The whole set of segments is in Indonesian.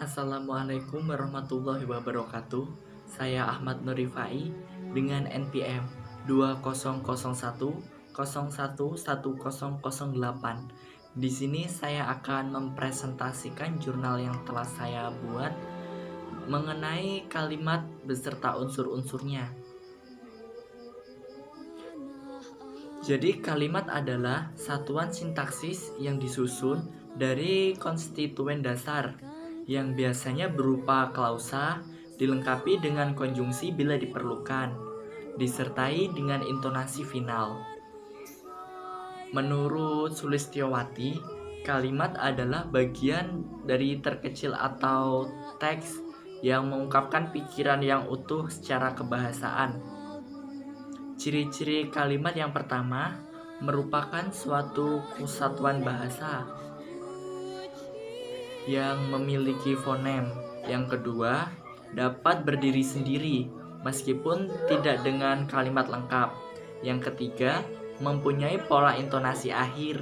Assalamualaikum warahmatullahi wabarakatuh. Saya Ahmad Nurifai dengan NPM 2001011008. Di sini saya akan mempresentasikan jurnal yang telah saya buat mengenai kalimat beserta unsur-unsurnya. Jadi kalimat adalah satuan sintaksis yang disusun dari konstituen dasar yang biasanya berupa klausa, dilengkapi dengan konjungsi bila diperlukan, disertai dengan intonasi final. Menurut Sulistyowati, kalimat adalah bagian dari terkecil atau teks yang mengungkapkan pikiran yang utuh secara kebahasaan. Ciri-ciri kalimat yang pertama merupakan suatu kesatuan bahasa yang memiliki fonem. Yang kedua, dapat berdiri sendiri meskipun tidak dengan kalimat lengkap. Yang ketiga, mempunyai pola intonasi akhir.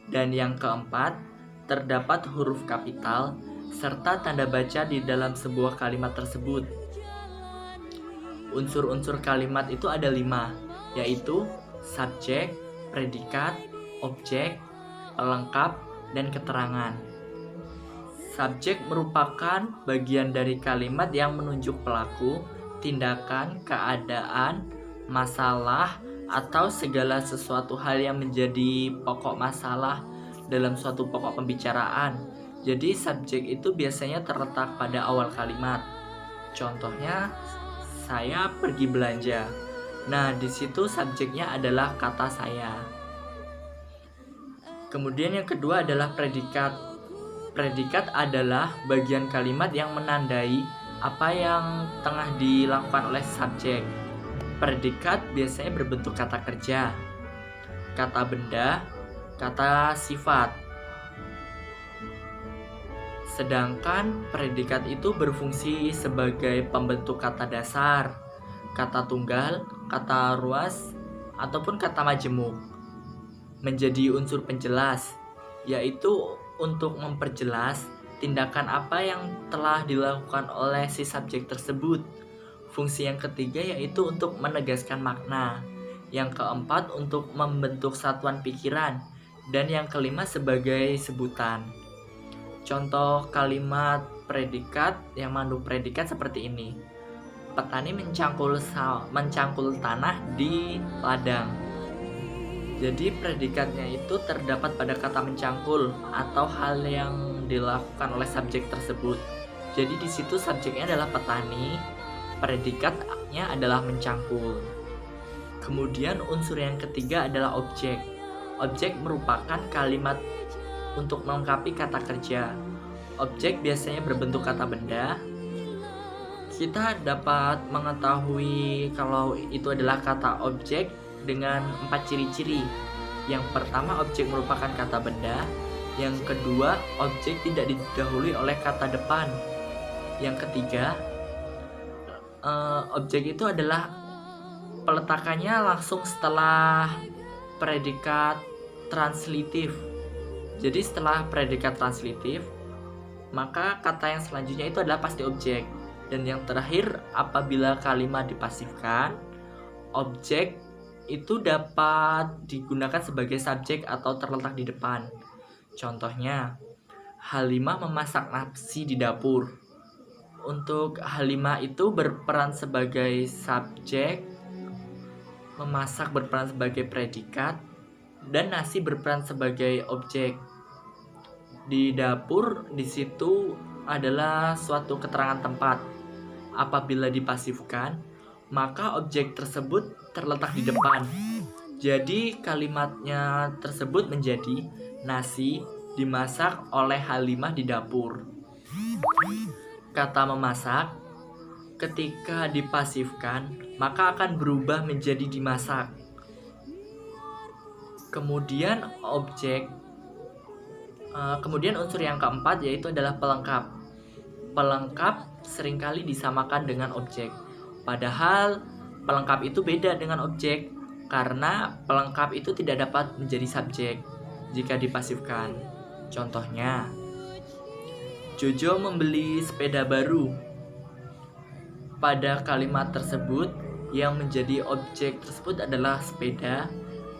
Dan yang keempat, terdapat huruf kapital serta tanda baca di dalam sebuah kalimat tersebut. Unsur-unsur kalimat itu ada 5, yaitu subjek, predikat, objek, pelengkap, dan keterangan. Subjek merupakan bagian dari kalimat yang menunjuk pelaku, tindakan, keadaan, masalah, atau segala sesuatu hal yang menjadi pokok masalah dalam suatu pokok pembicaraan. Jadi subjek itu biasanya terletak pada awal kalimat. Contohnya, saya pergi belanja. Nah, di situ subjeknya adalah kata saya. Kemudian yang kedua adalah predikat. Predikat adalah bagian kalimat yang menandai apa yang tengah dilakukan oleh subjek. Predikat biasanya berbentuk kata kerja, kata benda, kata sifat. Sedangkan predikat itu berfungsi sebagai pembentuk kata dasar, kata tunggal, kata ruas, ataupun kata majemuk. Menjadi unsur penjelas, yaitu untuk memperjelas tindakan apa yang telah dilakukan oleh si subjek tersebut. Fungsi yang ketiga yaitu untuk menegaskan makna. Yang keempat untuk membentuk satuan pikiran. Dan yang kelima sebagai sebutan. Contoh kalimat predikat yang mengandung predikat seperti ini. Petani mencangkul tanah di ladang. Jadi predikatnya itu terdapat pada kata mencangkul atau hal yang dilakukan oleh subjek tersebut. Jadi di situ subjeknya adalah petani, predikatnya adalah mencangkul. Kemudian unsur yang ketiga adalah objek. Objek merupakan kalimat untuk melengkapi kata kerja. Objek biasanya berbentuk kata benda. Kita dapat mengetahui kalau itu adalah kata objek dengan 4 ciri-ciri. Yang pertama, objek merupakan kata benda. Yang kedua, objek tidak didahului oleh kata depan. Yang ketiga, objek itu adalah peletakannya langsung setelah predikat translatif. Jadi setelah predikat translatif, maka kata yang selanjutnya itu adalah pasti objek. Dan yang terakhir, apabila kalimat dipasifkan, objek itu dapat digunakan sebagai subjek atau terletak di depan. Contohnya, Halimah memasak nasi di dapur. Untuk Halimah itu berperan sebagai subjek, memasak berperan sebagai predikat, dan nasi berperan sebagai objek. Di dapur di situ adalah suatu keterangan tempat. Apabila dipasifkan, maka objek tersebut terletak di depan. Jadi kalimatnya tersebut menjadi nasi dimasak oleh Halimah di dapur. Kata memasak ketika dipasifkan maka akan berubah menjadi dimasak. Kemudian unsur yang keempat yaitu adalah pelengkap. Pelengkap seringkali disamakan dengan objek. Padahal pelengkap itu beda dengan objek karena pelengkap itu tidak dapat menjadi subjek jika dipasifkan. Contohnya, Jojo membeli sepeda baru. Pada kalimat tersebut, yang menjadi objek tersebut adalah sepeda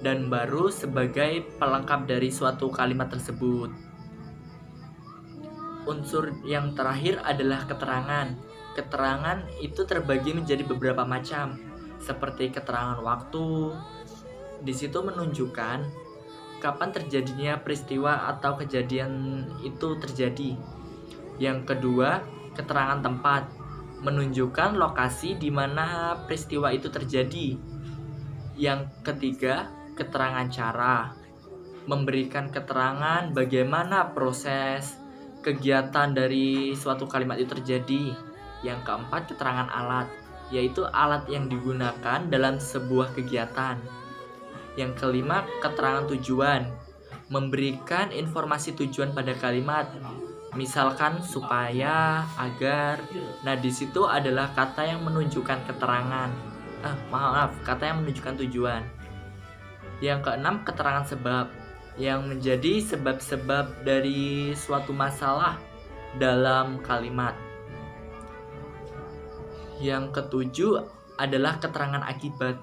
dan baru sebagai pelengkap dari suatu kalimat tersebut. Unsur yang terakhir adalah keterangan. Keterangan itu terbagi menjadi beberapa macam, seperti keterangan waktu. Di situ menunjukkan kapan terjadinya peristiwa atau kejadian itu terjadi. Yang kedua, keterangan tempat, menunjukkan lokasi di mana peristiwa itu terjadi. Yang ketiga, keterangan cara, memberikan keterangan bagaimana proses kegiatan dari suatu kalimat itu terjadi. Yang keempat, keterangan alat, yaitu alat yang digunakan dalam sebuah kegiatan. Yang kelima, keterangan tujuan, memberikan informasi tujuan pada kalimat. Misalkan supaya, agar. Nah, di situ adalah kata yang menunjukkan keterangan. Kata yang menunjukkan tujuan. Yang keenam, keterangan sebab, yang menjadi sebab-sebab dari suatu masalah dalam kalimat. Yang ketujuh adalah keterangan akibat,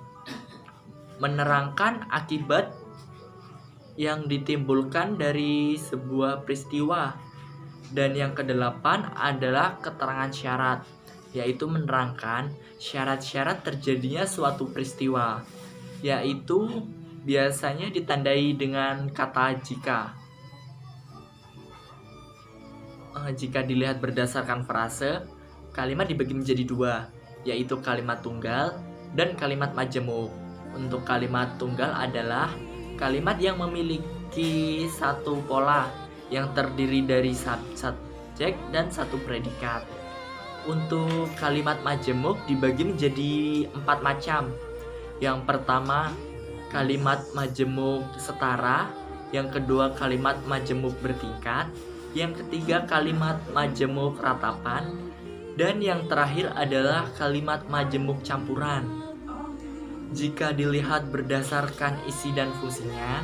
menerangkan akibat yang ditimbulkan dari sebuah peristiwa. Dan yang kedelapan adalah keterangan syarat, yaitu menerangkan syarat-syarat terjadinya suatu peristiwa, yaitu biasanya ditandai dengan kata jika. Jika dilihat berdasarkan frase, kalimat dibagi menjadi dua, yaitu kalimat tunggal dan kalimat majemuk. Untuk kalimat tunggal adalah kalimat yang memiliki satu pola, yang terdiri dari subjek dan satu predikat. Untuk kalimat majemuk dibagi menjadi 4 macam. Yang pertama, kalimat majemuk setara. Yang kedua, kalimat majemuk bertingkat. Yang ketiga, kalimat majemuk ratapan. Dan yang terakhir adalah kalimat majemuk campuran. Jika dilihat berdasarkan isi dan fungsinya,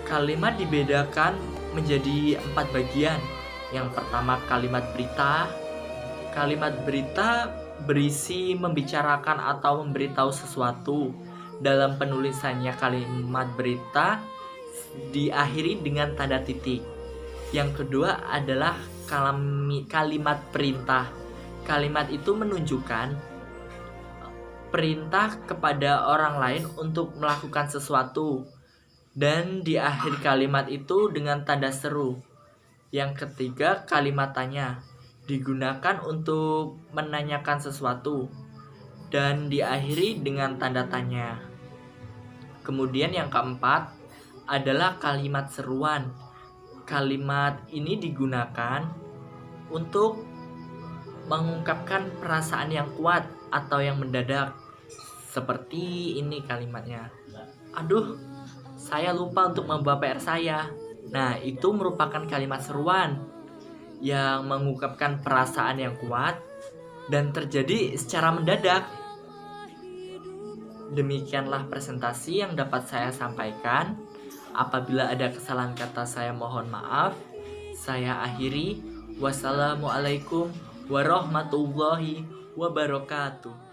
kalimat dibedakan menjadi 4 bagian. Yang pertama, kalimat berita. Kalimat berita berisi membicarakan atau memberitahu sesuatu. Dalam penulisannya, kalimat berita diakhiri dengan tanda titik. Yang kedua adalah kalimat perintah. Kalimat itu menunjukkan perintah kepada orang lain untuk melakukan sesuatu, dan di akhir kalimat itu dengan tanda seru. Yang ketiga, kalimat tanya, digunakan untuk menanyakan sesuatu dan diakhiri dengan tanda tanya. Kemudian yang keempat adalah kalimat seruan. Kalimat ini digunakan untuk mengungkapkan perasaan yang kuat atau yang mendadak. Seperti ini kalimatnya. Aduh, saya lupa untuk membawa PR saya. Nah, itu merupakan kalimat seruan yang mengungkapkan perasaan yang kuat dan terjadi secara mendadak. Demikianlah presentasi yang dapat saya sampaikan. Apabila ada kesalahan kata, saya mohon maaf. Saya akhiri. Wassalamualaikum warahmatullahi wabarakatuh.